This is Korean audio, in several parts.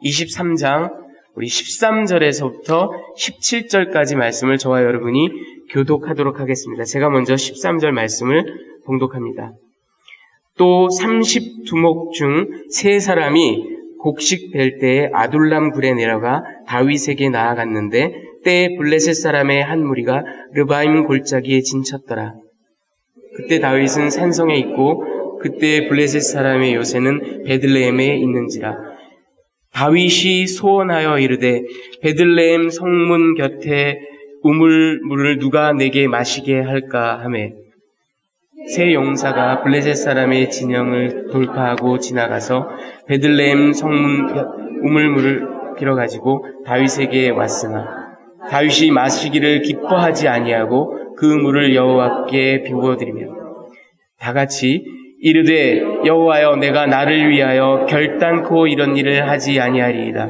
23장 우리 13절에서부터 17절까지 말씀을 저와 여러분이 교독하도록 하겠습니다. 제가 먼저 13절 말씀을 봉독합니다. 또 30두목 중 3사람이 곡식 벨 때에 아둘람 굴에 내려가 다윗에게 나아갔는데 때에 블레셋 사람의 한 무리가 르바임 골짜기에 진쳤더라. 그때 다윗은 산성에 있고 그때 블레셋 사람의 요새는 베들레헴에 있는지라. 다윗이 소원하여 이르되 베들레헴 성문 곁에 우물물을 누가 내게 마시게 할까 하매 세 용사가 블레셋 사람의 진영을 돌파하고 지나가서 베들레헴 성문 우물물을 빌어가지고 다윗에게 왔으나 다윗이 마시기를 기뻐하지 아니하고 그 물을 여호와께 비워드리며 다같이 이르되 여호와여 내가 나를 위하여 결단코 이런 일을 하지 아니하리이다.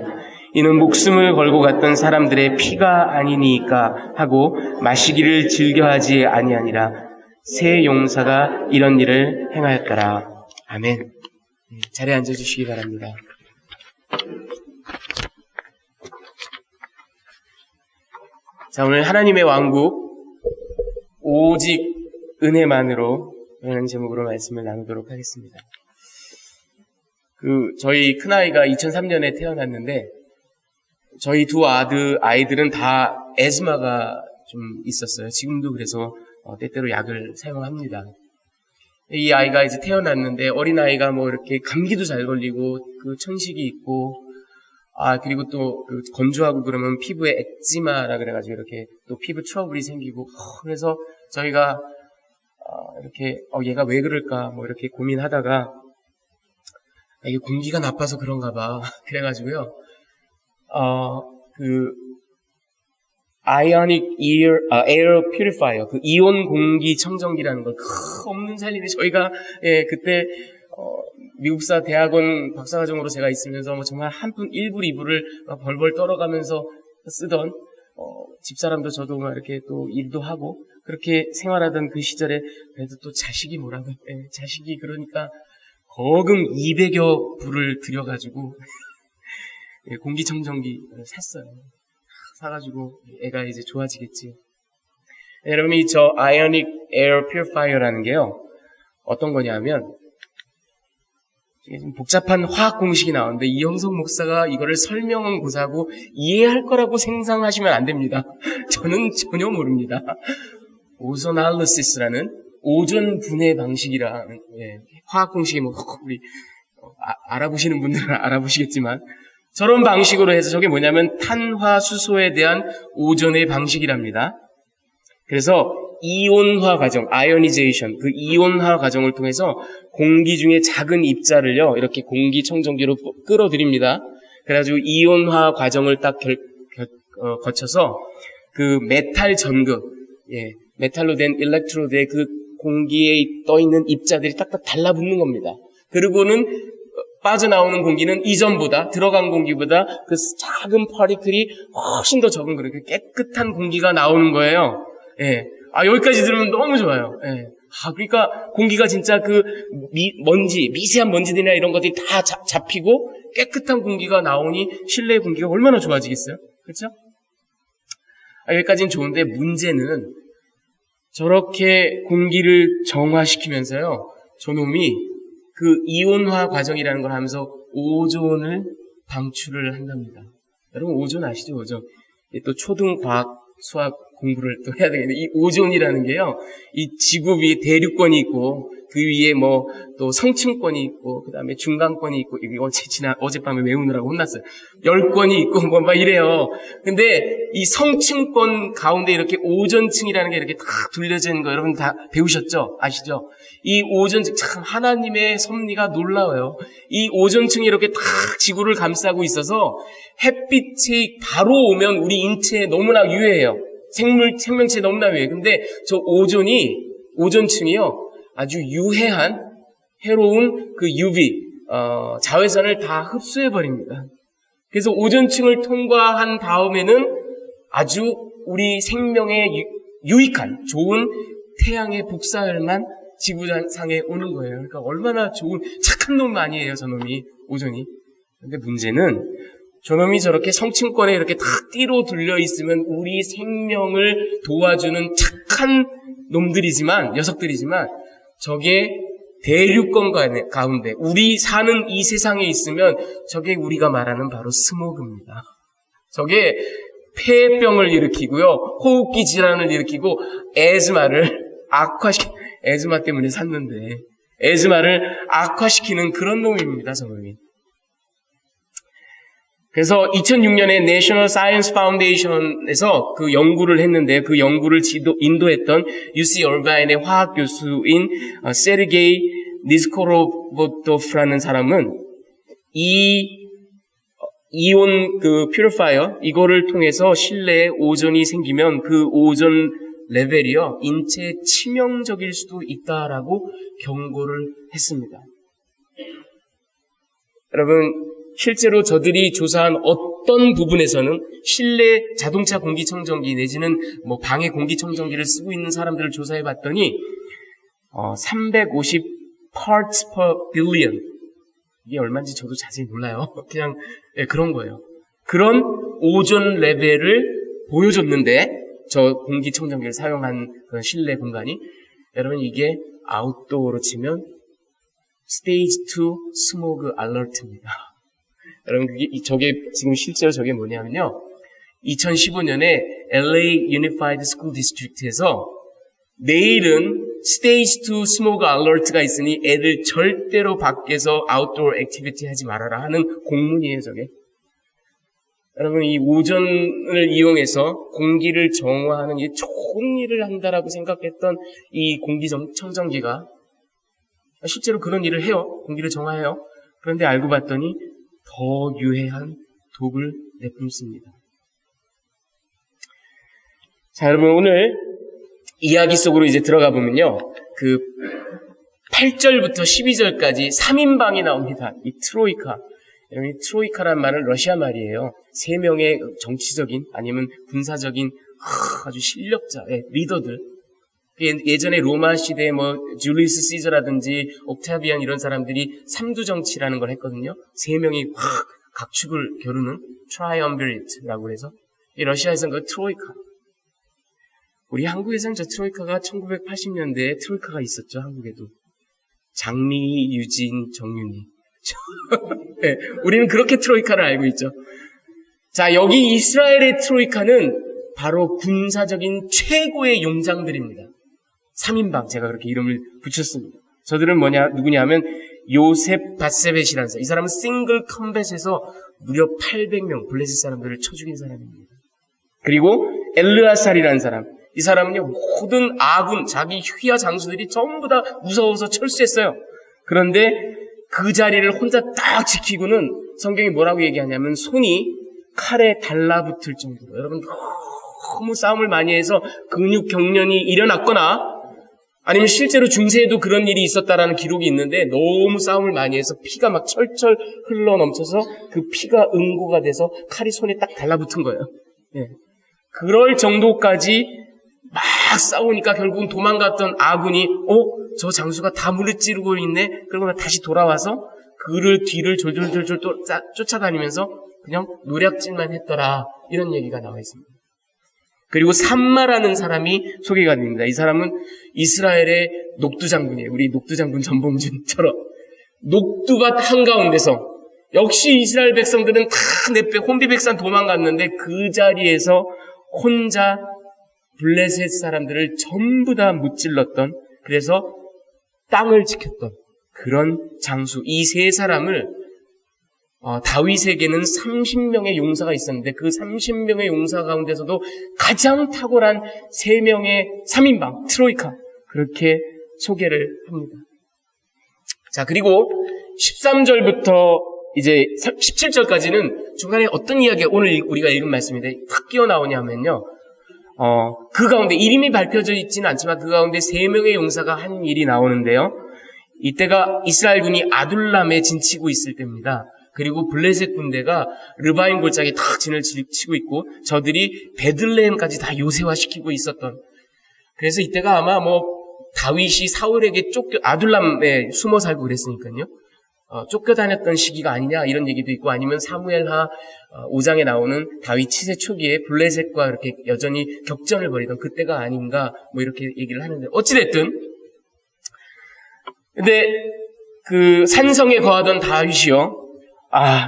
이는 목숨을 걸고 갔던 사람들의 피가 아니니까 하고 마시기를 즐겨하지 아니하니라. 세 용사가 이런 일을 행하였더라. 아멘. 자리에 앉아주시기 바랍니다. 자, 오늘 하나님의 왕국 오직 은혜만으로 라는 제목으로 말씀을 나누도록 하겠습니다. 저희 큰아이가 2003년에 태어났는데 저희 두 아이들은 다 에스마가 좀 있었어요. 지금도 그래서 때때로 약을 사용합니다. 이 아이가 이제 태어났는데 어린아이가 뭐 이렇게 감기도 잘 걸리고 천식이 있고 그리고 또 건조하고 그러면 피부에 엑지마라 그래가지고 이렇게 또 피부 트러블이 생기고 그래서 저희가 이렇게 얘가 왜 그럴까 뭐 이렇게 고민하다가 이게 공기가 나빠서 그런가 봐. 그래가지고요. Ionic Air Purifier, 이온 공기 청정기라는 걸 없는 살림에 저희가 그때 미국사 대학원 박사과정으로 제가 있으면서 정말 1불 2불을 벌벌 떨어가면서 쓰던 집사람도 저도 막 이렇게 또 일도 하고 그렇게 생활하던 그 시절에 그래도 또 자식이 뭐라고 자식이 그러니까 거금 200여 불을 들여가지고 공기청정기를 샀어요. 사가지고 애가 이제 좋아지겠지. 여러분이 저 Ionic Air Purifier라는 게요 어떤 거냐면 복잡한 화학 공식이 나오는데 이영석 목사가 이거를 설명은 고사하고 이해할 거라고 생각하시면 안 됩니다. 저는 전혀 모릅니다. 오zonalysis라는 오존 분해 방식이라는 화학 공식이 우리 알아보시는 분들은 알아보시겠지만 저런 방식으로 해서 저게 뭐냐면 탄화수소에 대한 오존의 방식이랍니다. 그래서 이온화 과정, 아이오니제이션, 이온화 과정을 통해서 공기 중에 작은 입자를요 이렇게 공기청정기로 끌어들입니다. 그래가지고 이온화 과정을 딱 거쳐서 메탈 전극, 메탈로 된 일렉트로드에 공기에 떠 있는 입자들이 딱딱 달라붙는 겁니다. 그리고는 빠져나오는 공기는 이전보다 들어간 공기보다 작은 파티클이 훨씬 더 적은 그렇게 깨끗한 공기가 나오는 거예요. 여기까지 들으면 너무 좋아요. 그러니까 공기가 진짜 미세한 먼지들이나 이런 것들이 다 잡히고 깨끗한 공기가 나오니 실내 공기가 얼마나 좋아지겠어요? 그렇죠? 여기까지는 좋은데 문제는 저렇게 공기를 정화시키면서요, 저놈이 이온화 과정이라는 걸 하면서 오존을 방출을 한답니다. 여러분 오존 아시죠? 오존. 또 초등 과학 수학 공부를 또 해야 되겠는데 이 오존이라는 게요, 이 지구 위에 대륙권이 있고 그 위에 또 성층권이 있고 그 다음에 중간권이 있고 어젯밤에 외우느라고 혼났어요. 10권이 있고 막 이래요. 근데 이 성층권 가운데 이렇게 오존층이라는 게 이렇게 딱 둘려진 거 여러분 다 배우셨죠? 아시죠? 이 오존층 참 하나님의 섭리가 놀라워요. 이 오존층이 이렇게 딱 지구를 감싸고 있어서 햇빛이 바로 오면 우리 인체에 너무나 유해해요. 생명체에 너무나 유해해요. 근데 저 오존층이요 아주 유해한 해로운 UV 자외선을 다 흡수해버립니다. 그래서 오존층을 통과한 다음에는 아주 우리 생명에 유익한 좋은 태양의 복사열만 지구상에 오는 거예요. 그러니까 얼마나 좋은 착한 놈 아니에요, 저놈이 오존이. 근데 문제는 저놈이 저렇게 성층권에 이렇게 다 띠로 둘려 있으면 우리 생명을 도와주는 착한 놈들이지만, 녀석들이지만, 저게 대륙권 가운데, 우리 사는 이 세상에 있으면 저게 우리가 말하는 바로 스모그입니다. 저게 폐병을 일으키고요, 호흡기 질환을 일으키고, 에즈마 때문에 샀는데, 에즈마를 악화시키는 그런 놈입니다, 저놈이. 그래서 2006년에 National Science Foundation에서 그 연구를 했는데 그 연구를 인도했던 UC 얼바인의 화학 교수인 세르게이 니스코로보토프라는 사람은 이 이온 그 퓨리파이어 이거를 통해서 실내에 오존이 생기면 그 오존 레벨이요 인체에 치명적일 수도 있다라고 경고를 했습니다. 여러분, 실제로 저들이 조사한 어떤 부분에서는 실내 자동차 공기청정기 내지는 뭐 방해 공기청정기를 쓰고 있는 사람들을 조사해 봤더니 350 parts per billion, 이게 얼마인지 저도 자세히 몰라요. 그냥 그런 거예요. 그런 오존 레벨을 보여줬는데 저 공기청정기를 사용한 그런 실내 공간이, 여러분 이게 아웃도어로 치면 스테이지 2 스모그 알러트입니다. 여러분, 저게 지금 실제로 저게 뭐냐면요, 2015년에 LA Unified School District에서 내일은 스테이지 2 스모그 알러트가 있으니 애들 절대로 밖에서 아웃도어 액티비티 하지 말아라 하는 공문이에요, 저게. 여러분, 이 오존을 이용해서 공기를 정화하는 이 좋은 일을 한다라고 생각했던 이 공기청정기가 실제로 그런 일을 해요. 공기를 정화해요. 그런데 알고 봤더니 더 유해한 독을 내뿜습니다. 자, 여러분 오늘 이야기 속으로 이제 들어가 보면요, 그 8절부터 12절까지 3인방이 나옵니다. 이 트로이카. 여러분, 이 트로이카란 말은 러시아 말이에요. 3명의 정치적인 아니면 군사적인 아주 실력자의 리더들. 예전에 로마 시대에 뭐 줄리우스 시저라든지 옥타비안 이런 사람들이 삼두정치라는 걸 했거든요. 3명이 확 각축을 겨루는 트라이엄비리트라고 해서 이 러시아에서는 그 트로이카. 우리 한국에서는 저 트로이카가 1980년대에 트로이카가 있었죠. 한국에도 장미, 유진, 정윤이. 네, 우리는 그렇게 트로이카를 알고 있죠. 자, 여기 이스라엘의 트로이카는 바로 군사적인 최고의 용장들입니다. 3인방, 제가 그렇게 이름을 붙였습니다. 저들은 누구냐 하면 요셉 바세벳이라는 사람. 이 사람은 싱글 컴뱃에서 무려 800명 블레셋 사람들을 쳐 죽인 사람입니다. 그리고 엘르아살이라는 사람. 이 사람은요, 모든 아군, 자기 휘하 장수들이 전부 다 무서워서 철수했어요. 그런데 그 자리를 혼자 딱 지키고는 성경이 뭐라고 얘기하냐면 손이 칼에 달라붙을 정도로, 여러분 너무 싸움을 많이 해서 근육 경련이 일어났거나 아니면 실제로 중세에도 그런 일이 있었다라는 기록이 있는데 너무 싸움을 많이 해서 피가 막 철철 흘러 넘쳐서 그 피가 응고가 돼서 칼이 손에 딱 달라붙은 거예요. 예. 그럴 정도까지 막 싸우니까 결국은 도망갔던 아군이 저 장수가 다 물리찌르고 있네. 그러고 다시 돌아와서 그를 뒤를 졸졸졸졸 쫓아다니면서 그냥 노략질만 했더라. 이런 얘기가 나와 있습니다. 그리고 삼마라는 사람이 소개가 됩니다. 이 사람은 이스라엘의 녹두 장군이에요. 우리 녹두 장군 전봉준처럼 녹두밭 한가운데서 역시 이스라엘 백성들은 다 혼비백산 도망갔는데 그 자리에서 혼자 블레셋 사람들을 전부 다 무찔렀던, 그래서 땅을 지켰던 그런 장수, 이 세 사람을 다윗에게는 30명의 용사가 있었는데 그 30명의 용사 가운데서도 가장 탁월한 3명의 3인방 트로이카, 그렇게 소개를 합니다. 자, 그리고 13절부터 이제 17절까지는 중간에 어떤 이야기가 오늘 우리가 읽은 말씀인데 탁 끼어 나오냐면요, 그 가운데 이름이 밝혀져 있지는 않지만 그 가운데 3명의 용사가 한 일이 나오는데요. 이때가 이스라엘 군이 아둘람에 진치고 있을 때입니다. 그리고 블레셋 군대가 르바임 골짜기에 탁 진을 치고 있고 저들이 베들레헴까지 다 요새화시키고 있었던, 그래서 이때가 아마 뭐 다윗이 사울에게 아둘람에 숨어 살고 그랬으니까요. 쫓겨다녔던 시기가 아니냐 이런 얘기도 있고 아니면 사무엘하 5장에 나오는 다윗 치세 초기에 블레셋과 이렇게 여전히 격전을 벌이던 그때가 아닌가 뭐 이렇게 얘기를 하는데 어찌됐든 근데 그 산성에 거하던 다윗이요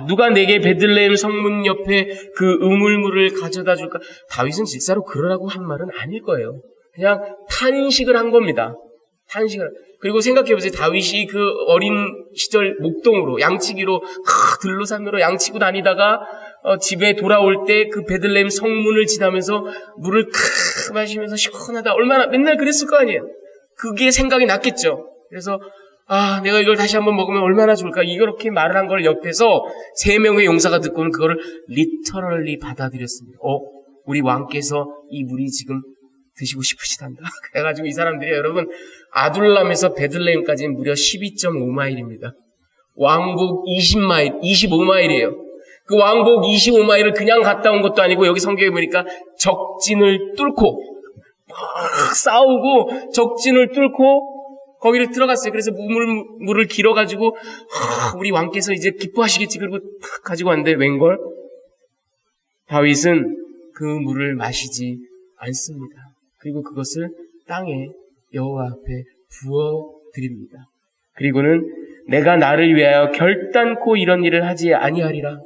누가 내게 베들레헴 성문 옆에 그 우물물을 가져다 줄까? 다윗은 직사로 그러라고 한 말은 아닐 거예요. 그냥 탄식을 한 겁니다. 탄식을. 그리고 생각해보세요. 다윗이 그 어린 시절 목동으로 양치기로 들로 산으로 양치고 다니다가 집에 돌아올 때 그 베들레헴 성문을 지나면서 물을 마시면서 시원하다. 얼마나 맨날 그랬을 거 아니에요. 그게 생각이 났겠죠. 그래서 내가 이걸 다시 한번 먹으면 얼마나 좋을까. 이렇게 말을 한 걸 옆에서 3명의 용사가 듣고는 그거를 리터럴리 받아들였습니다. 우리 왕께서 이 물이 지금 드시고 싶으시단다. 그래가지고 이 사람들이 여러분 아둘람에서 베들레헴까지는 무려 12.5마일입니다. 왕복 20마일, 25마일이에요. 그 왕복 25마일을 그냥 갔다 온 것도 아니고 여기 성경에 보니까 적진을 뚫고 막 싸우고 적진을 뚫고 거기를 들어갔어요. 그래서 물을 길어가지고 우리 왕께서 이제 기뻐하시겠지. 그리고 탁 가지고 왔는데 웬걸? 다윗은 그 물을 마시지 않습니다. 그리고 그것을 땅에 여호와 앞에 부어드립니다. 그리고는 내가 나를 위하여 결단코 이런 일을 하지 아니하리라.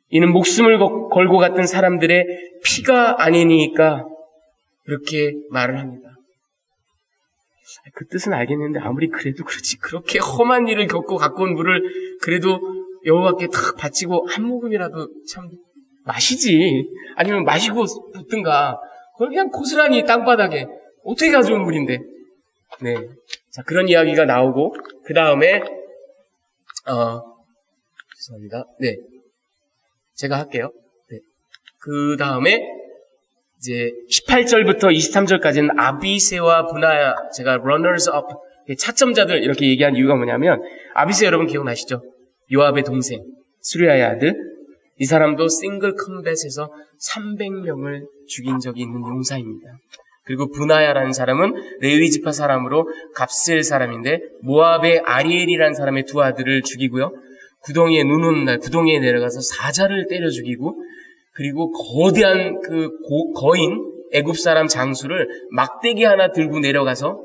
이는 목숨을 걸고 갔던 사람들의 피가 아니니까 그렇게 말을 합니다. 그 뜻은 알겠는데 아무리 그래도 그렇지 그렇게 험한 일을 겪고 갖고 온 물을 그래도 여호와께 탁 바치고 한 모금이라도 참 마시지. 아니면 마시고 붓든가. 그걸 그냥 고스란히 땅바닥에 어떻게 가져온 물인데. 네. 자, 그런 이야기가 나오고 그 다음에 죄송합니다. 네. 제가 할게요. 네. 그 다음에 이제 18절부터 23절까지는 아비새와 분하야, 제가 runners up, 차점자들 이렇게 얘기한 이유가 뭐냐면 아비새 여러분 기억나시죠? 요압의 동생, 스루야의 아들. 이 사람도 싱글 컴뱃에서 300명을 죽인 적이 있는 용사입니다. 그리고 분하야라는 사람은 레위 지파 사람으로 갑셀 사람인데 모압의 아리엘이라는 사람의 2 아들을 죽이고요. 구덩이에 눈 오는 날 구덩이에 내려가서 사자를 때려 죽이고 그리고 거대한 그 거인 애굽 사람 장수를 막대기 하나 들고 내려가서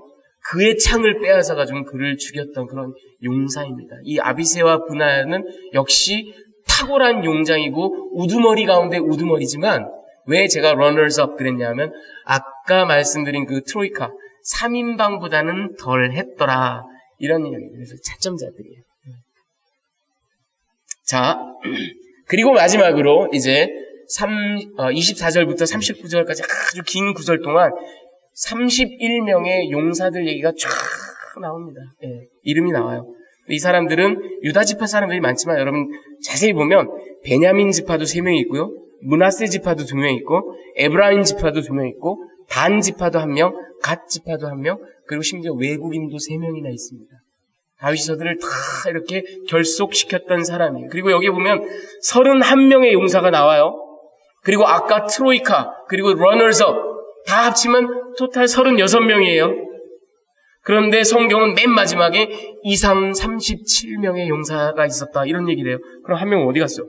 그의 창을 빼앗아 가지고 그를 죽였던 그런 용사입니다. 이 아비새와 분하야는 역시 탁월한 용장이고 우두머리 가운데 우두머리지만 왜 제가 runners up 그랬냐면 아까 말씀드린 그 트로이카 3인방보다는 덜 했더라 이런 이야기예요. 그래서 차점자들이에요. 자, 그리고 마지막으로 이제 24절부터 39절까지 아주 긴 구절 동안 31명의 용사들 얘기가 쫙 나옵니다. 예, 이름이 나와요. 이 사람들은 유다 지파 사람들이 많지만 여러분 자세히 보면 베냐민 지파도 3명이 있고요. 므낫세 지파도 2명 있고 에브라임 지파도 2명 있고 단 지파도 1명, 갓 지파도 1명, 그리고 심지어 외국인도 3명이나 있습니다. 다윗이 저들을 다 이렇게 결속시켰던 사람이에요. 그리고 여기 보면 31명의 용사가 나와요. 그리고 아까 트로이카, 그리고 러너스업 다 합치면 토탈 36명이에요. 그런데 성경은 맨 마지막에 이상 37명의 용사가 있었다 이런 얘기를 해요. 그럼 한 명은 어디 갔어?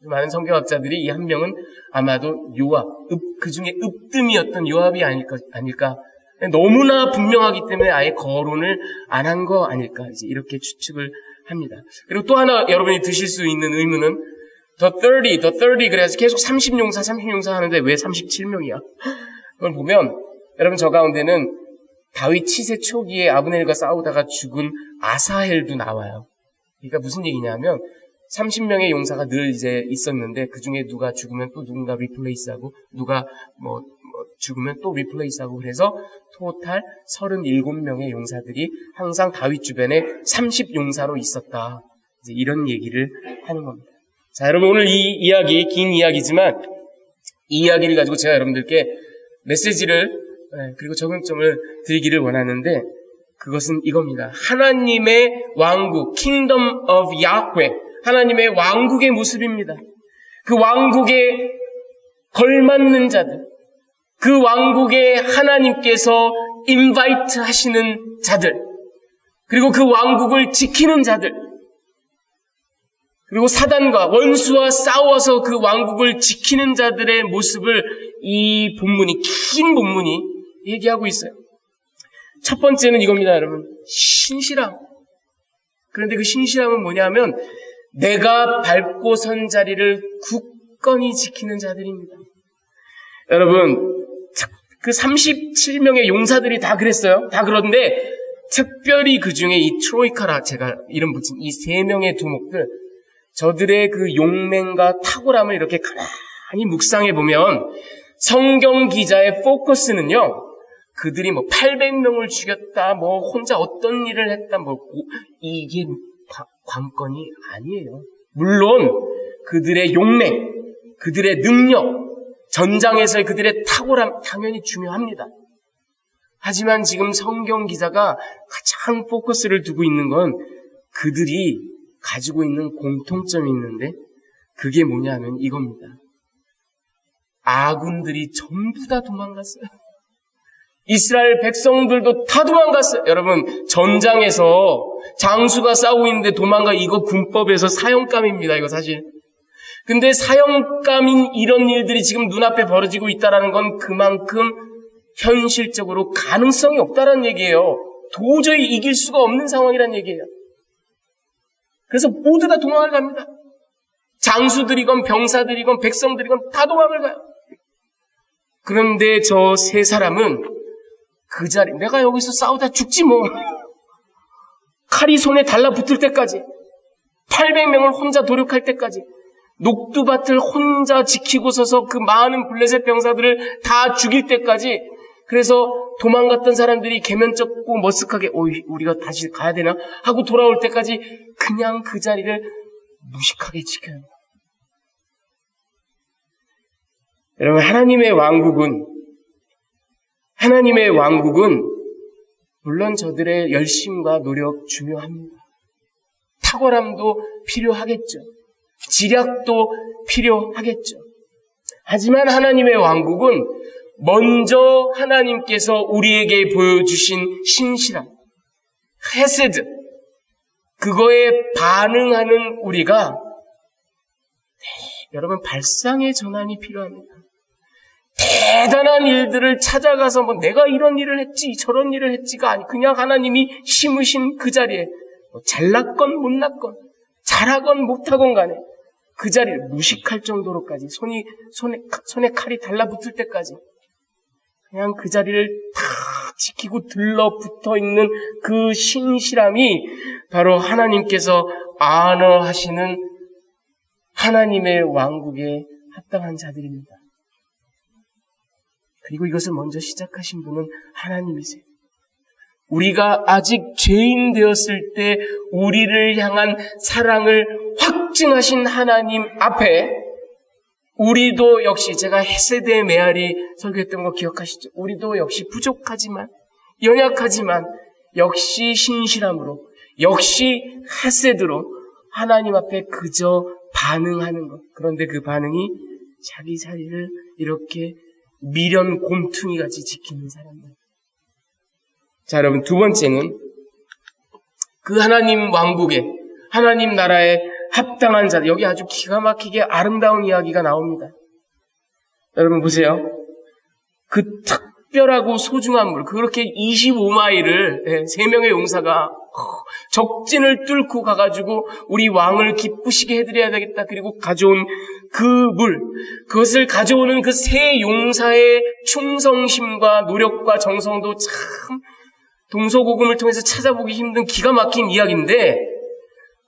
많은 성경학자들이 이 한 명은 아마도 요압, 그 중에 읍뜸이었던 요압이 아닐까. 너무나 분명하기 때문에 아예 거론을 안 한 거 아닐까 이제 이렇게 추측을 합니다. 그리고 또 하나 여러분이 드실 수 있는 의문은 the 30 그래서 계속 30용사 하는데 왜 37명이야? 그걸 보면 여러분 저 가운데는 다윗 치세 초기에 아브넬과 싸우다가 죽은 아사헬도 나와요. 그러니까 무슨 얘기냐면 30명의 용사가 늘 이제 있었는데 그 중에 누가 죽으면 또 누군가 리플레이스하고 누가 죽으면 또 리플레이스하고 그래서 토탈 37명의 용사들이 항상 다윗 주변에 30용사로 있었다. 이제 이런 얘기를 하는 겁니다. 자, 여러분 오늘 이 이야기 긴 이야기지만 이 이야기를 가지고 제가 여러분들께 메시지를 그리고 적응점을 드리기를 원하는데 그것은 이겁니다. 하나님의 왕국, Kingdom of Yahweh, 하나님의 왕국의 모습입니다. 그 왕국에 걸맞는 자들, 그 왕국에 하나님께서 인바이트 하시는 자들, 그리고 그 왕국을 지키는 자들, 그리고 사단과 원수와 싸워서 그 왕국을 지키는 자들의 모습을 이 본문이, 긴 본문이 얘기하고 있어요. 첫 번째는 이겁니다, 여러분. 신실함. 그런데 그 신실함은 뭐냐면 내가 밟고 선 자리를 굳건히 지키는 자들입니다. 여러분, 그 37명의 용사들이 다 그랬어요. 다 그런데 특별히 그 중에 이 트로이카라 제가 이름 붙인 이 3명의 두목들, 저들의 그 용맹과 탁월함을 이렇게 가만히 묵상해 보면 성경 기자의 포커스는요, 그들이 뭐 800명을 죽였다, 뭐 혼자 어떤 일을 했다, 뭐 이게 관건이 아니에요. 물론 그들의 용맹, 그들의 능력, 전장에서의 그들의 탁월함 당연히 중요합니다. 하지만 지금 성경 기자가 가장 포커스를 두고 있는 건 그들이 가지고 있는 공통점이 있는데 그게 뭐냐면 이겁니다. 아군들이 전부 다 도망갔어요. 이스라엘 백성들도 다 도망갔어요. 여러분, 전장에서 장수가 싸우고 있는데 도망가, 이거 군법에서 사형감입니다. 이거 사실. 근데 사형감인 이런 일들이 지금 눈앞에 벌어지고 있다는 건 그만큼 현실적으로 가능성이 없다는 얘기예요. 도저히 이길 수가 없는 상황이란 얘기예요. 그래서 모두 다 도망을 갑니다. 장수들이건 병사들이건 백성들이건 다 도망을 가요. 그런데 저 3사람은 그 자리, 내가 여기서 싸우다 죽지 뭐. 칼이 손에 달라붙을 때까지, 800명을 혼자 도륙할 때까지, 녹두밭을 혼자 지키고 서서 그 많은 블레셋 병사들을 다 죽일 때까지, 그래서 도망갔던 사람들이 개면쩍고 머쓱하게 우리가 다시 가야 되나 하고 돌아올 때까지 그냥 그 자리를 무식하게 지켜요. 여러분, 하나님의 왕국은 물론 저들의 열심과 노력 중요합니다. 탁월함도 필요하겠죠. 지략도 필요하겠죠. 하지만 하나님의 왕국은 먼저 하나님께서 우리에게 보여주신 신실함, 헤세드, 그거에 반응하는 우리가, 여러분, 발상의 전환이 필요합니다. 대단한 일들을 찾아가서 뭐 내가 이런 일을 했지 저런 일을 했지가 아니, 그냥 하나님이 심으신 그 자리에 잘났건 못났건 잘하건 못하건 간에 그 자리를 무식할 정도로까지 손에 칼이 달라붙을 때까지 그냥 그 자리를 다 지키고 들러붙어 있는 그 신실함이 바로 하나님께서 안어하시는 하나님의 왕국에 합당한 자들입니다. 그리고 이것을 먼저 시작하신 분은 하나님이세요. 우리가 아직 죄인 되었을 때 우리를 향한 사랑을 확증하신 하나님 앞에 우리도 역시, 제가 헤세드의 메아리 설교했던 거 기억하시죠? 우리도 역시 부족하지만, 연약하지만 역시 신실함으로, 역시 헤세드로 하나님 앞에 그저 반응하는 것. 그런데 그 반응이 자기 자리를 이렇게 미련 곰퉁이같이 지키는 사람들. 자, 여러분, 두 번째는 그 하나님 왕국에, 하나님 나라에 합당한 자들. 여기 아주 기가 막히게 아름다운 이야기가 나옵니다. 여러분 보세요. 그 특별하고 소중한 물, 그렇게 25마일을 3명의 용사가 적진을 뚫고 가가지고 우리 왕을 기쁘시게 해드려야 되겠다. 그리고 가져온 그 물, 그것을 가져오는 그 3 용사의 충성심과 노력과 정성도 참 동서고금을 통해서 찾아보기 힘든 기가 막힌 이야기인데,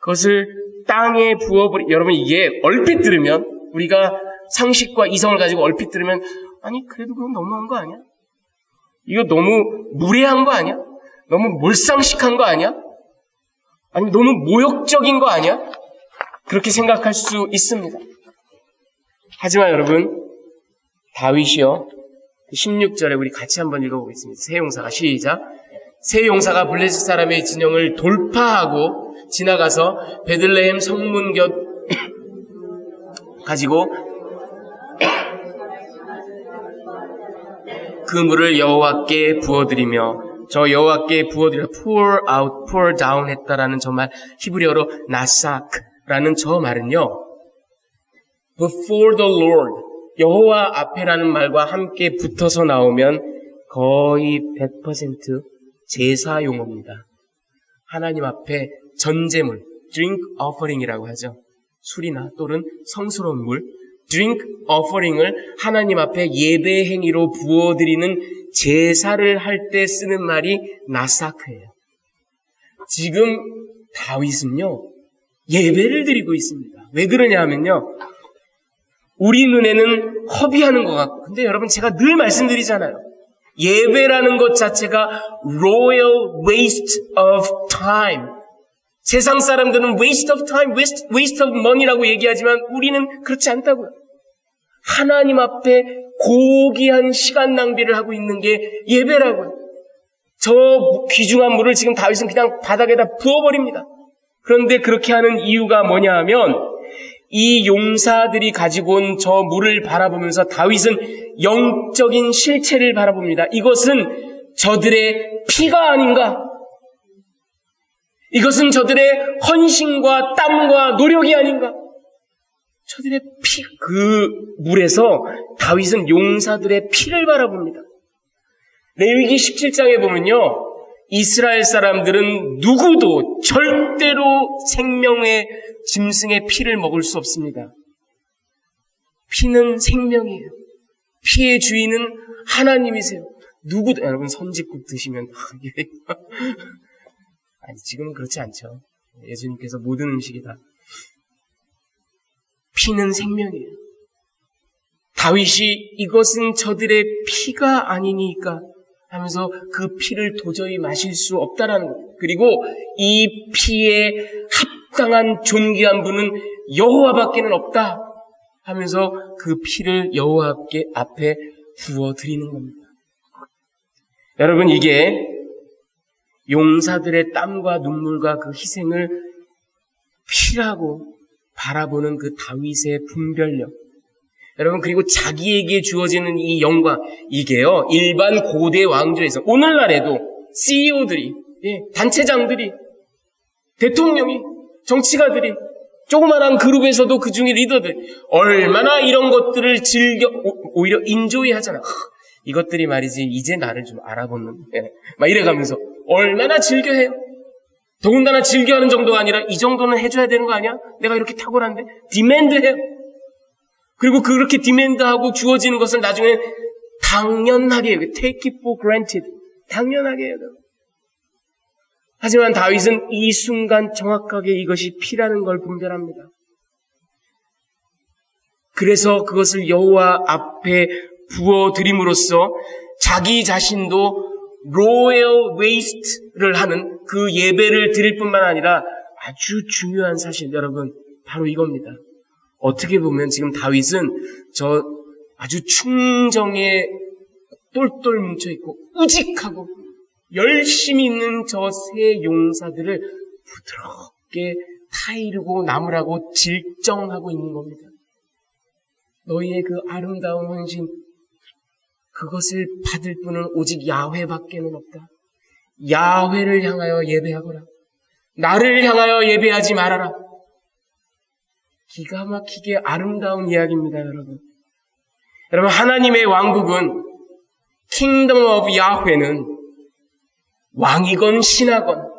그것을 땅에 부어버리, 여러분 이게 얼핏 들으면, 우리가 상식과 이성을 가지고 얼핏 들으면, 아니 그래도 그건 너무한 거 아니야? 이거 너무 무례한 거 아니야? 너무 몰상식한 거 아니야? 아니면 너무 모욕적인 거 아니야? 그렇게 생각할 수 있습니다. 하지만 여러분, 다윗이요, 16절에 우리 같이 한번 읽어보겠습니다. 세 용사가, 시작. 세 용사가 블레셋 사람의 진영을 돌파하고 지나가서 베들레헴 성문 곁 가지고 그 물을 여호와께 부어드리며, 저 여호와께 부어드려 pour out, pour down 했다라는 정말 히브리어로 나삭, 라는 저 말은요, before the Lord, 여호와 앞에라는 말과 함께 붙어서 나오면 거의 100% 제사 용어입니다. 하나님 앞에 전제물, drink offering이라고 하죠. 술이나 또는 성스러운 물, drink offering을 하나님 앞에 예배 행위로 부어드리는 제사를 할 때 쓰는 말이 나사크예요. 지금 다윗은요, 예배를 드리고 있습니다. 왜 그러냐 하면요, 우리 눈에는 허비하는 것 같고, 근데 여러분 제가 늘 말씀드리잖아요. 예배라는 것 자체가 royal waste of time. 세상 사람들은 waste of time, waste of money라고 얘기하지만 우리는 그렇지 않다고요. 하나님 앞에 고귀한 시간 낭비를 하고 있는 게 예배라고요. 저 귀중한 물을 지금 다윗은 그냥 바닥에다 부어버립니다. 그런데 그렇게 하는 이유가 뭐냐 하면 이 용사들이 가지고 온 저 물을 바라보면서 다윗은 영적인 실체를 바라봅니다. 이것은 저들의 피가 아닌가? 이것은 저들의 헌신과 땀과 노력이 아닌가? 저들의 피, 그 물에서 다윗은 용사들의 피를 바라봅니다. 레위기 17장에 보면요, 이스라엘 사람들은 누구도 절대로 생명의 짐승의 피를 먹을 수 없습니다. 피는 생명이에요. 피의 주인은 하나님이세요. 누구도, 여러분 선지국 드시면 아니 지금은 그렇지 않죠. 예수님께서 모든 음식이 다 피는 생명이에요. 다윗이 이것은 저들의 피가 아니니까 하면서 그 피를 도저히 마실 수 없다라는 거예요. 그리고 이 피에 합당한 존귀한 분은 여호와밖에는 없다 하면서 그 피를 여호와 앞에 부어드리는 겁니다. 여러분, 이게 용사들의 땀과 눈물과 그 희생을 피라고 바라보는 그 다윗의 분별력. 여러분, 그리고 자기에게 주어지는 이 영광, 이게요, 일반 고대 왕조에서 오늘날에도 CEO들이, 단체장들이, 대통령이, 정치가들이, 조그만한 그룹에서도 그 중에 리더들, 얼마나 이런 것들을 즐겨, 오히려 인조이 하잖아. 이것들이 말이지, 이제 나를 좀 알아보는, 막 이래가면서, 얼마나 즐겨해요. 더군다나 즐겨하는 정도가 아니라, 이 정도는 해줘야 되는 거 아니야? 내가 이렇게 탁월한데? 디맨드해요. 그리고 그렇게 디맨드하고 주어지는 것을 나중에 당연하게 해요. Take it for granted. 당연하게 해요. 하지만 다윗은 이 순간 정확하게 이것이 피라는 걸 분별합니다. 그래서 그것을 여호와 앞에 부어드림으로써 자기 자신도 royal waste를 하는 그 예배를 드릴 뿐만 아니라 아주 중요한 사실, 여러분, 바로 이겁니다. 어떻게 보면 지금 다윗은 저 아주 충정에 똘똘 뭉쳐있고 우직하고 열심히 있는 저 세 용사들을 부드럽게 타이르고 나무라고 질정하고 있는 겁니다. 너희의 그 아름다운 헌신, 그것을 받을 분은 오직 야훼밖에는 없다. 야훼를 향하여 예배하거라. 나를 향하여 예배하지 말아라. 기가 막히게 아름다운 이야기입니다, 여러분. 여러분, 하나님의 왕국은 Kingdom of Yahweh는 왕이건 신하건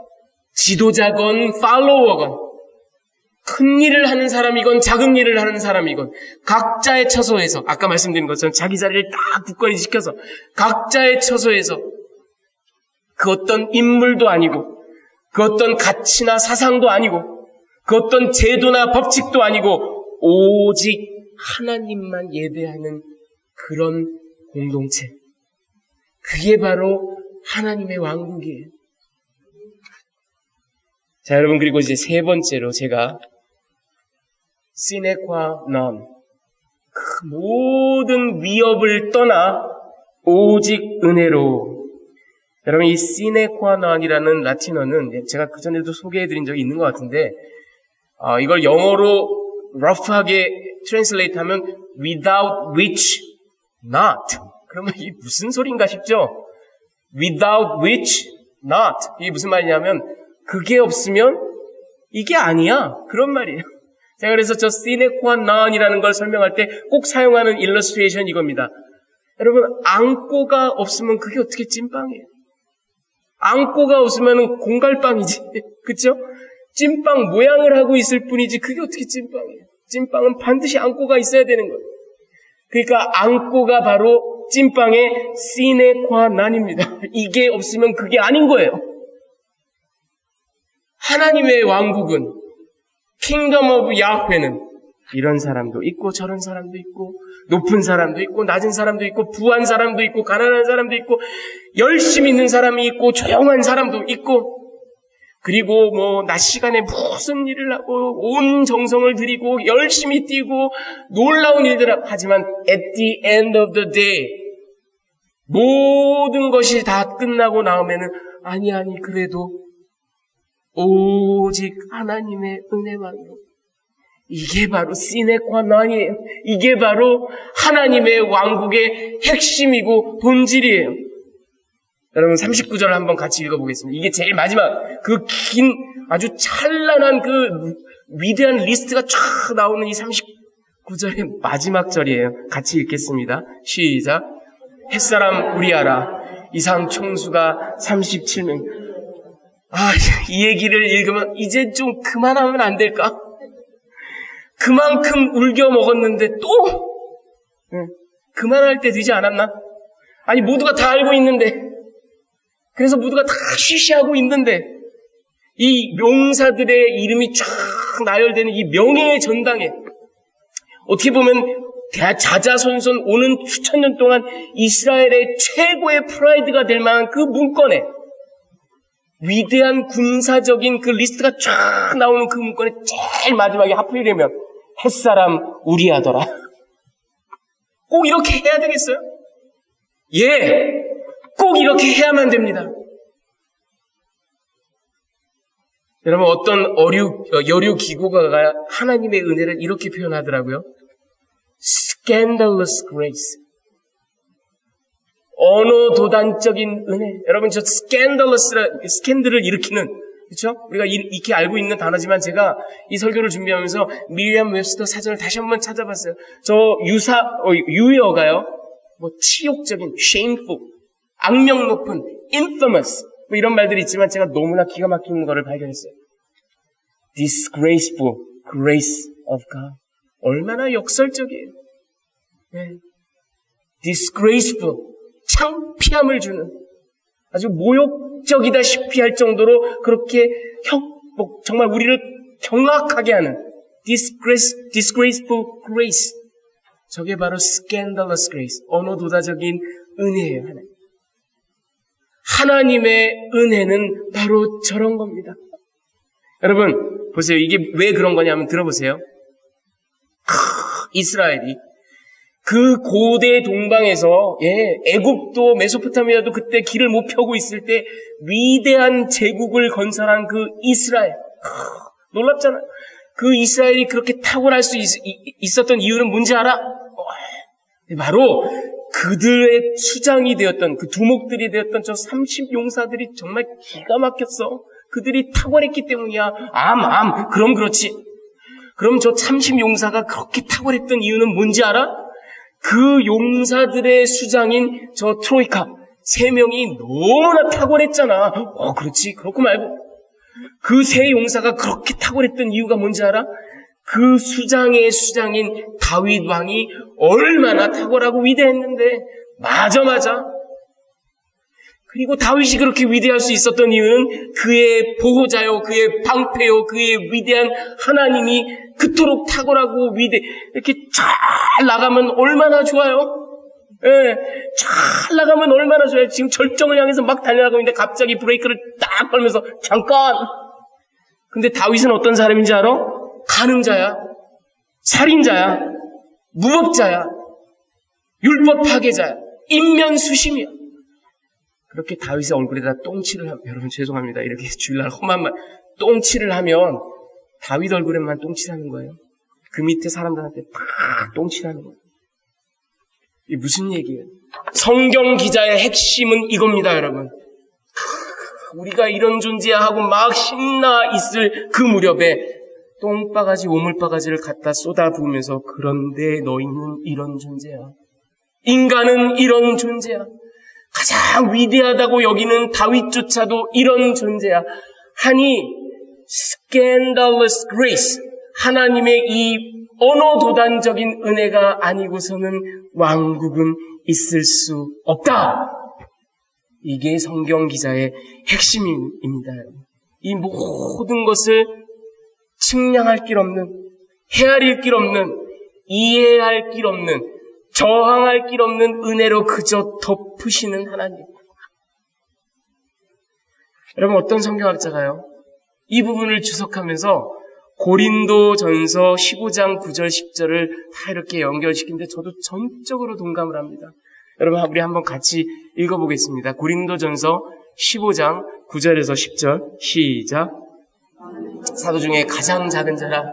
지도자건 팔로워건 큰 일을 하는 사람이건 작은 일을 하는 사람이건 각자의 처소에서, 아까 말씀드린 것처럼 자기 자리를 딱 굳건히 지켜서 각자의 처소에서 그 어떤 인물도 아니고 그 어떤 가치나 사상도 아니고 그 어떤 제도나 법칙도 아니고 오직 하나님만 예배하는 그런 공동체. 그게 바로 하나님의 왕국이에요. 자, 여러분, 그리고 이제 세 번째로 제가 시네과 넌, 그 모든 위협을 떠나 오직 은혜로. 여러분, 이 시네과 넌이라는 라틴어는 제가 그전에도 소개해드린 적이 있는 것 같은데, 이걸 영어로 러프하게 트랜슬레이트 하면 without which not. 그러면 이게 무슨 소린가 싶죠? without which not. 이게 무슨 말이냐면 그게 없으면 이게 아니야. 그런 말이에요. 제가 그래서 저 시네과 난이라는 걸 설명할 때 꼭 사용하는 일러스트레이션 이겁니다. 여러분, 앙꼬가 없으면 그게 어떻게 찐빵이에요? 앙꼬가 없으면 공갈빵이지. 그쵸? 찐빵 모양을 하고 있을 뿐이지 그게 어떻게 찐빵이에요? 찐빵은 반드시 앙꼬가 있어야 되는 거예요. 그러니까 앙꼬가 바로 찐빵의 시네과 난입니다. 이게 없으면 그게 아닌 거예요. 하나님의 왕국은 킹덤 오브 야훼는 이런 사람도 있고 저런 사람도 있고 높은 사람도 있고 낮은 사람도 있고 부한 사람도 있고 가난한 사람도 있고 열심히 있는 사람이 있고 조용한 사람도 있고 그리고 낮 시간에 무슨 일을 하고 온 정성을 들이고 열심히 뛰고 놀라운 일들을 하지만 at the end of the day 모든 것이 다 끝나고 나오면은 아니 그래도 오직 하나님의 은혜만으로 이게 바로 시네과 난이에요. 이게 바로 하나님의 왕국의 핵심이고 본질이에요. 여러분 39절을 한번 같이 읽어보겠습니다. 이게 제일 마지막 그 긴 아주 찬란한 그 위대한 리스트가 쫙 나오는 이 39절의 마지막 절이에요. 같이 읽겠습니다. 시작. 햇사람 우리아라 이상 총수가 37명. 이 얘기를 읽으면 이제 좀 그만하면 안 될까? 그만큼 울겨 먹었는데 또 그만할 때 되지 않았나? 아니 모두가 다 알고 있는데 그래서 모두가 다 쉬쉬하고 있는데 이 명사들의 이름이 쫙 나열되는 이 명예의 전당에 어떻게 보면 자자손손 오는 수천 년 동안 이스라엘의 최고의 프라이드가 될 만한 그 문건에 위대한 군사적인 그 리스트가 쫙 나오는 그 문건에 제일 마지막에 하필이면 햇사람 우리아더라. 꼭 이렇게 해야 되겠어요? 예, 꼭 이렇게 해야만 됩니다. 여러분 어떤 여류 기고가가 하나님의 은혜를 이렇게 표현하더라고요. Scandalous grace. 언어도단적인 은혜. 여러분 저 스캔들을 일으키는 그렇죠? 우리가 익히 알고 있는 단어지만 제가 이 설교를 준비하면서 미리암 웹스터 사전을 다시 한번 찾아봤어요. 저 유의어가요. 치욕적인, shameful, 악명 높은, infamous 이런 말들이 있지만 제가 너무나 기가 막히는 거를 발견했어요. disgraceful grace of God. 얼마나 역설적이에요. 네. disgraceful 창피함을 주는 아주 모욕적이다시피 할 정도로 그렇게 정말 우리를 경악하게 하는 disgraceful grace. 저게 바로 scandalous grace. 언어도다적인 은혜예요. 하나님의 은혜는 바로 저런 겁니다. 여러분 보세요. 이게 왜 그런 거냐면 들어보세요. 이스라엘이 그 고대 동방에서 애굽도 메소포타미아도 그때 길을 못 펴고 있을 때 위대한 제국을 건설한 그 이스라엘. 놀랍잖아. 그 이스라엘이 그렇게 탁월할 수 있었던 이유는 뭔지 알아? 바로 그들의 수장이 되었던 그 두목들이 되었던 저 30용사들이 정말 기가 막혔어. 그들이 탁월했기 때문이야. 그럼 그렇지. 그럼 저 30용사가 그렇게 탁월했던 이유는 뭔지 알아? 그 용사들의 수장인 저 트로이카 3명이 너무나 탁월했잖아. 그렇지. 그렇고 말고. 그 3용사가 그렇게 탁월했던 이유가 뭔지 알아? 그 수장의 수장인 다윗 왕이 얼마나 탁월하고 위대했는데. 맞아. 그리고 다윗이 그렇게 위대할 수 있었던 이유는 그의 보호자요, 그의 방패요, 그의 위대한 하나님이 그토록 탁월하고 이렇게 잘 나가면 얼마나 좋아요? 잘 나가면 얼마나 좋아요? 지금 절정을 향해서 막 달려가고 있는데 갑자기 브레이크를 딱 걸면서 잠깐! 근데 다윗은 어떤 사람인지 알아? 간음자야, 살인자야, 무법자야, 율법 파괴자야, 인면수심이야. 그렇게 다윗의 얼굴에다 똥칠을 하면, 여러분 죄송합니다. 이렇게 주일날 험한 말, 똥칠을 하면 다윗 얼굴에만 똥칠하는 거예요. 그 밑에 사람들한테 다 똥칠하는 거예요. 이게 무슨 얘기예요? 성경 기자의 핵심은 이겁니다, 여러분. 우리가 이런 존재야 하고 막 신나 있을 그 무렵에 똥바가지, 오물바가지를 갖다 쏟아 부으면서 그런데 너희는 이런 존재야. 인간은 이런 존재야. 가장 위대하다고 여기는 다윗조차도 이런 존재야. 하니 scandalous grace, 하나님의 이 언어도단적인 은혜가 아니고서는 왕국은 있을 수 없다. 이게 성경 기자의 핵심입니다. 이 모든 것을 측량할 길 없는, 헤아릴 길 없는, 이해할 길 없는, 저항할 길 없는 은혜로 그저 덮으시는 하나님. 여러분, 어떤 성경학자가요, 이 부분을 주석하면서 고린도전서 15장 9절 10절을 다 이렇게 연결시키는데 저도 전적으로 동감을 합니다. 여러분, 우리 한번 같이 읽어보겠습니다. 고린도전서 15장 9절에서 10절 시작. 사도 중에 가장 작은 자라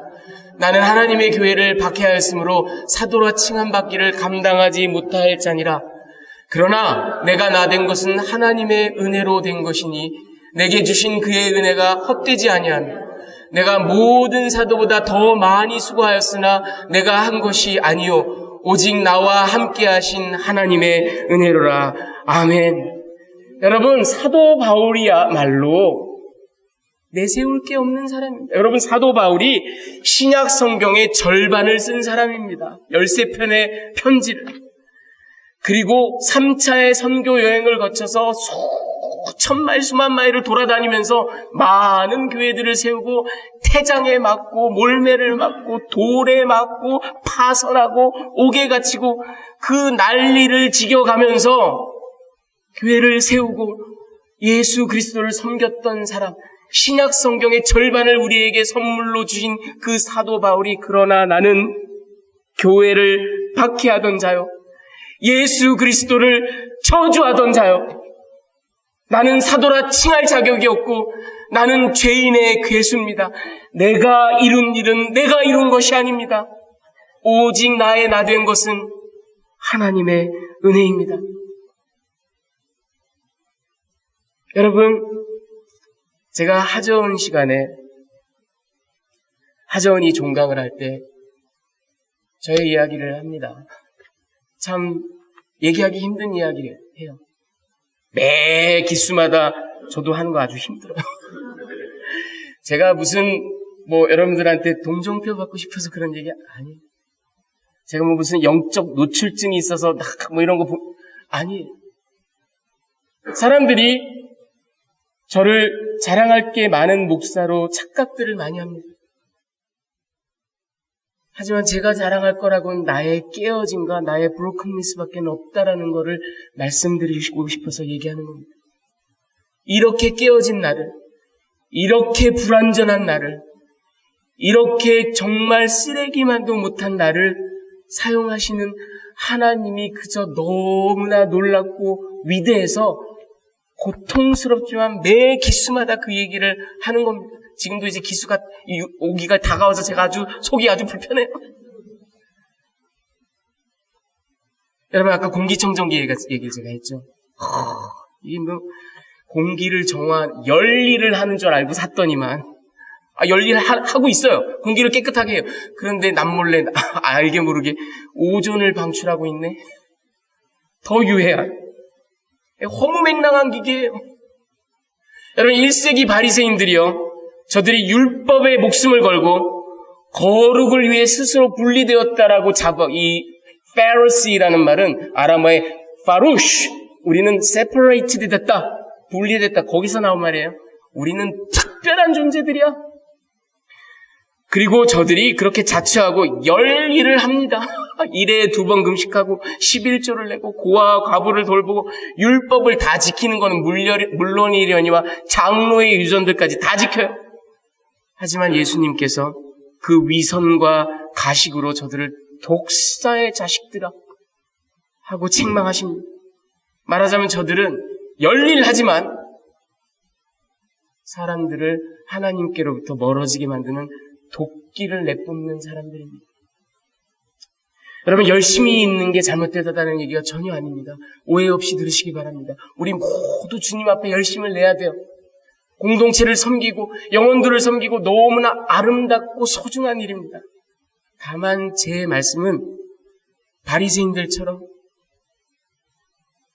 나는 하나님의 교회를 박해하였으므로 사도라 칭함받기를 감당하지 못할 자니라. 그러나 내가 나된 것은 하나님의 은혜로 된 것이니 내게 주신 그의 은혜가 헛되지 아니하며 내가 모든 사도보다 더 많이 수고하였으나 내가 한 것이 아니요 오직 나와 함께 하신 하나님의 은혜로라. 아멘. 여러분, 사도 바울이야말로 내세울 게 없는 사람입니다. 여러분, 사도 바울이 신약 성경의 절반을 쓴 사람입니다. 13편의 편지를. 그리고 3차의 선교 여행을 거쳐서 수천 마일, 수만 마일을 돌아다니면서 많은 교회들을 세우고 태장에 맞고 몰매를 맞고 돌에 맞고 파선하고 옥에 갇히고 그 난리를 지겨가면서 교회를 세우고 예수 그리스도를 섬겼던 사람, 신약 성경의 절반을 우리에게 선물로 주신 그 사도 바울이 그러나 나는 교회를 박해하던 자요, 예수 그리스도를 저주하던 자요, 나는 사도라 칭할 자격이 없고 나는 죄인의 괴수입니다. 내가 이룬 일은 내가 이룬 것이 아닙니다. 오직 나의 나된 것은 하나님의 은혜입니다. 여러분, 제가 하저은 시간에 하저은이 종강을 할 때 저의 이야기를 합니다. 참 얘기하기 힘든 이야기를 해요. 매 기수마다 저도 하는 거 아주 힘들어요. 제가 무슨 여러분들한테 동정표 받고 싶어서 그런 얘기 아니에요. 제가 무슨 영적 노출증이 있어서 이런 거 아니에요. 사람들이 저를 자랑할 게 많은 목사로 착각들을 많이 합니다. 하지만 제가 자랑할 거라고는 나의 깨어짐과 나의 브로큰니스밖에 없다라는 것을 말씀드리고 싶어서 얘기하는 겁니다. 이렇게 깨어진 나를, 이렇게 불완전한 나를, 이렇게 정말 쓰레기만도 못한 나를 사용하시는 하나님이 그저 너무나 놀랍고 위대해서 고통스럽지만 매 기수마다 그 얘기를 하는 겁니다. 지금도 이제 기수가 오기가 다가와서 제가 속이 아주 불편해요. 여러분, 아까 공기청정기 얘기를 제가 했죠. 이게 공기를 열일을 하는 줄 알고 샀더니만 열일 하고 있어요. 공기를 깨끗하게 해요. 그런데 남몰래 알게 모르게 오존을 방출하고 있네. 더 유해한 허무맹랑한 기계예요. 여러분, 1세기 바리새인들이요, 저들이 율법에 목숨을 걸고 거룩을 위해 스스로 분리되었다라고 이 Pharisee라는 말은 아람어의 farush, 우리는 separated 됐다, 분리됐다, 거기서 나온 말이에요. 우리는 특별한 존재들이야. 그리고 저들이 그렇게 자처하고 열일을 합니다. 1회에 2번 금식하고 11조를 내고 고아와 과부를 돌보고 율법을 다 지키는 것은 물론이려니와 장로의 유전들까지 다 지켜요. 하지만 예수님께서 그 위선과 가식으로 저들을 독사의 자식들아 하고 책망하십니다. 말하자면 저들은 열일하지만 사람들을 하나님께로부터 멀어지게 만드는 도끼를 내뿜는 사람들입니다. 여러분, 열심히 있는 게 잘못되다는 얘기가 전혀 아닙니다. 오해 없이 들으시기 바랍니다. 우리 모두 주님 앞에 열심을 내야 돼요. 공동체를 섬기고 영혼들을 섬기고 너무나 아름답고 소중한 일입니다. 다만 제 말씀은 바리새인들처럼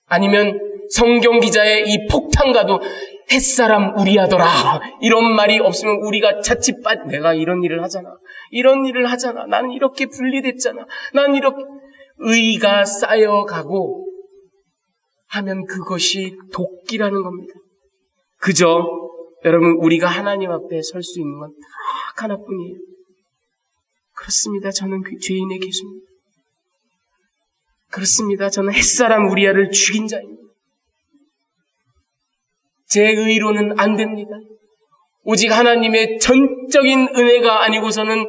아니면 성경 기자의 이 폭탄과도 햇사람 우리하더라 이런 말이 없으면 우리가 자칫 내가 이런 일을 하잖아. 나는 이렇게 분리됐잖아. 나는 이렇게 의가 쌓여가고 하면 그것이 도끼라는 겁니다. 그저 여러분 우리가 하나님 앞에 설 수 있는 건 딱 하나뿐이에요. 그렇습니다. 저는 그 죄인의 개수입니다. 그렇습니다. 저는 햇사람 우리아를 죽인 자입니다. 제 의로는 안 됩니다. 오직 하나님의 전적인 은혜가 아니고서는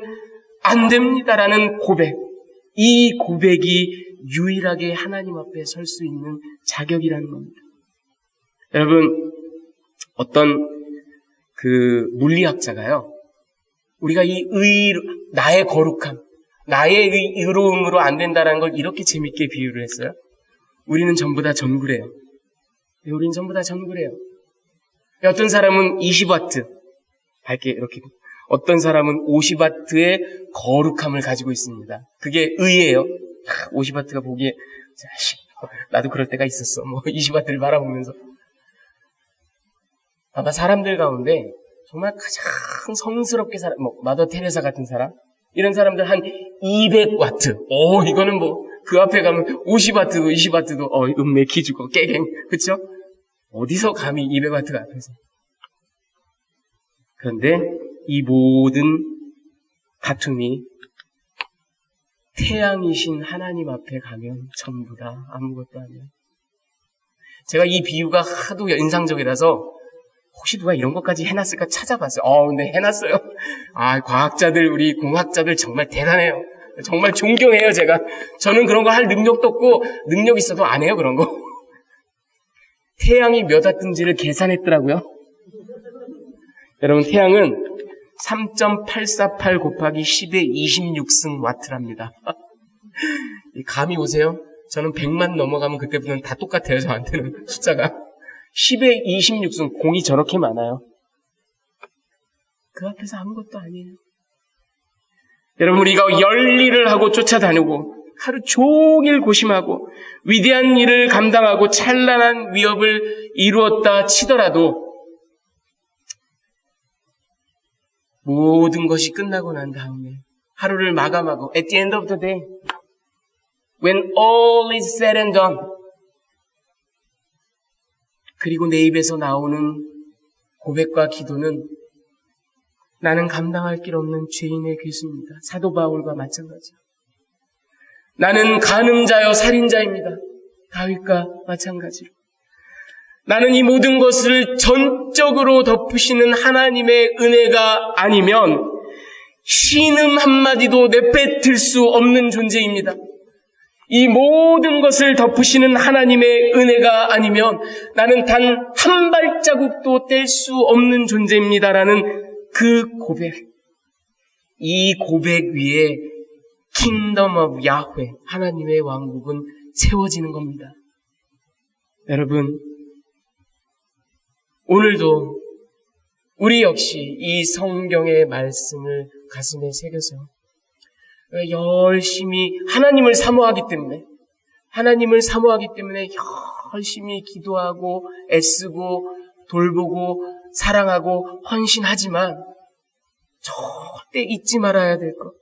안 됩니다라는 고백. 이 고백이 유일하게 하나님 앞에 설 수 있는 자격이라는 겁니다. 여러분, 어떤 그 물리학자가요, 우리가 이 나의 거룩함, 나의 의로움으로 안 된다라는 걸 이렇게 재밌게 비유를 했어요. 우리는 전부 다 전구래요. 우리는 전부 다 전구래요. 어떤 사람은 20와트, 밝게 이렇게, 어떤 사람은 50와트의 거룩함을 가지고 있습니다. 그게 의예요. 50와트가 보기에, 나도 그럴 때가 있었어. 20와트를 바라보면서. 아마 사람들 가운데 정말 가장 성스럽게 마더 테레사 같은 사람, 이런 사람들 한 200와트. 이거는 그 앞에 가면 50와트도 20와트도 음매 기주고 깨갱. 그쵸? 어디서 감히 200와트가 앞에서. 그런데 이 모든 다툼이 태양이신 하나님 앞에 가면 전부 다 아무것도 아니에요. 제가 이 비유가 하도 인상적이라서 혹시 누가 이런 것까지 해놨을까 찾아봤어요. 근데 해놨어요. 과학자들, 우리 공학자들 정말 대단해요. 정말 존경해요, 제가. 저는 그런 거 할 능력도 없고, 능력 있어도 안 해요, 그런 거. 태양이 몇 와트인지를 계산했더라고요. 여러분, 태양은 3.848 곱하기 10의 26승 와트랍니다. 감이 오세요? 저는 100만 넘어가면 그때부터는 다 똑같아요, 저한테는 숫자가. 10의 26승, 공이 저렇게 많아요. 그 앞에서 아무것도 아니에요. 여러분, 우리가 열일을 하고 쫓아다니고 하루 종일 고심하고 위대한 일을 감당하고 찬란한 위협을 이루었다 치더라도 모든 것이 끝나고 난 다음에 하루를 마감하고 at the end of the day, when all is said and done, 그리고 내 입에서 나오는 고백과 기도는 나는 감당할 길 없는 죄인의 괴수입니다. 사도 바울과 마찬가지요. 나는 간음자여 살인자입니다. 다윗과 마찬가지로. 나는 이 모든 것을 전적으로 덮으시는 하나님의 은혜가 아니면 신음 한마디도 내뱉을 수 없는 존재입니다. 이 모든 것을 덮으시는 하나님의 은혜가 아니면 나는 단 한 발자국도 뗄 수 없는 존재입니다라는 그 고백. 이 고백 위에 Kingdom of Yahweh, 하나님의 왕국은 세워지는 겁니다. 여러분, 오늘도 우리 역시 이 성경의 말씀을 가슴에 새겨서 열심히 하나님을 사모하기 때문에 열심히 기도하고 애쓰고 돌보고 사랑하고 헌신하지만 절대 잊지 말아야 될 것.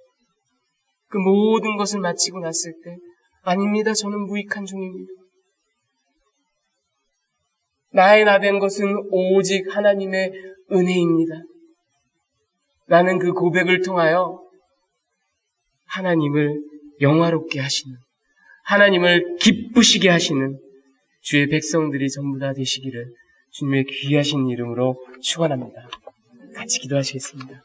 그 모든 것을 마치고 났을 때 아닙니다. 저는 무익한 중입니다. 나의 나된 것은 오직 하나님의 은혜입니다. 라는 그 고백을 통하여 하나님을 영화롭게 하시는, 하나님을 기쁘시게 하시는 주의 백성들이 전부 다 되시기를 주님의 귀하신 이름으로 축원합니다. 같이 기도하시겠습니다.